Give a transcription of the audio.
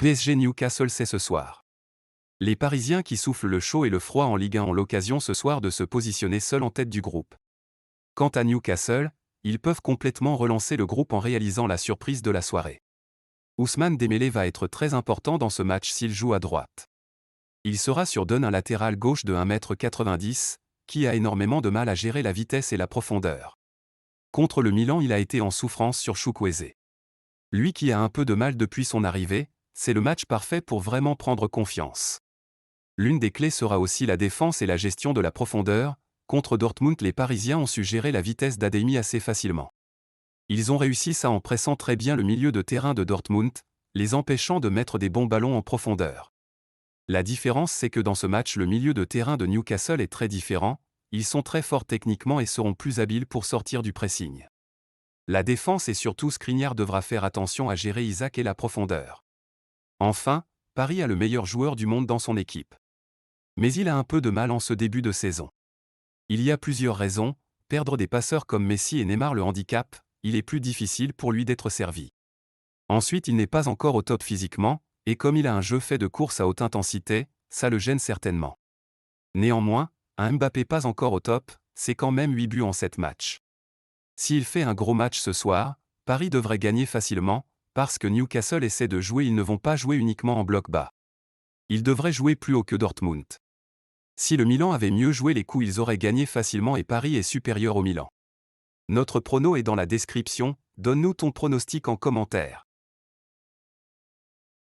PSG Newcastle, c'est ce soir. Les Parisiens qui soufflent le chaud et le froid en Ligue 1 ont l'occasion ce soir de se positionner seuls en tête du groupe. Quant à Newcastle, ils peuvent complètement relancer le groupe en réalisant la surprise de la soirée. Ousmane Dembélé va être très important dans ce match s'il joue à droite. Il sera sur Dunn, un latéral gauche de 1,90 m, qui a énormément de mal à gérer la vitesse et la profondeur. Contre le Milan, il a été en souffrance sur Chukwueze. Lui qui a un peu de mal depuis son arrivée, c'est le match parfait pour vraiment prendre confiance. L'une des clés sera aussi la défense et la gestion de la profondeur. Contre Dortmund, les Parisiens ont su gérer la vitesse d'Adeyemi assez facilement. Ils ont réussi ça en pressant très bien le milieu de terrain de Dortmund, les empêchant de mettre des bons ballons en profondeur. La différence, c'est que dans ce match, le milieu de terrain de Newcastle est très différent, ils sont très forts techniquement et seront plus habiles pour sortir du pressing. La défense et surtout Skriniar devra faire attention à gérer Isaac et la profondeur. Enfin, Paris a le meilleur joueur du monde dans son équipe. Mais il a un peu de mal en ce début de saison. Il y a plusieurs raisons: perdre des passeurs comme Messi et Neymar le handicap, il est plus difficile pour lui d'être servi. Ensuite, il n'est pas encore au top physiquement, et comme il a un jeu fait de course à haute intensité, ça le gêne certainement. Néanmoins, un Mbappé pas encore au top, c'est quand même 8 buts en 7 matchs. S'il fait un gros match ce soir, Paris devrait gagner facilement, parce que Newcastle essaie de jouer, ils ne vont pas jouer uniquement en bloc bas. Ils devraient jouer plus haut que Dortmund. Si le Milan avait mieux joué les coups, ils auraient gagné facilement et Paris est supérieur au Milan. Notre prono est dans la description, donne-nous ton pronostic en commentaire.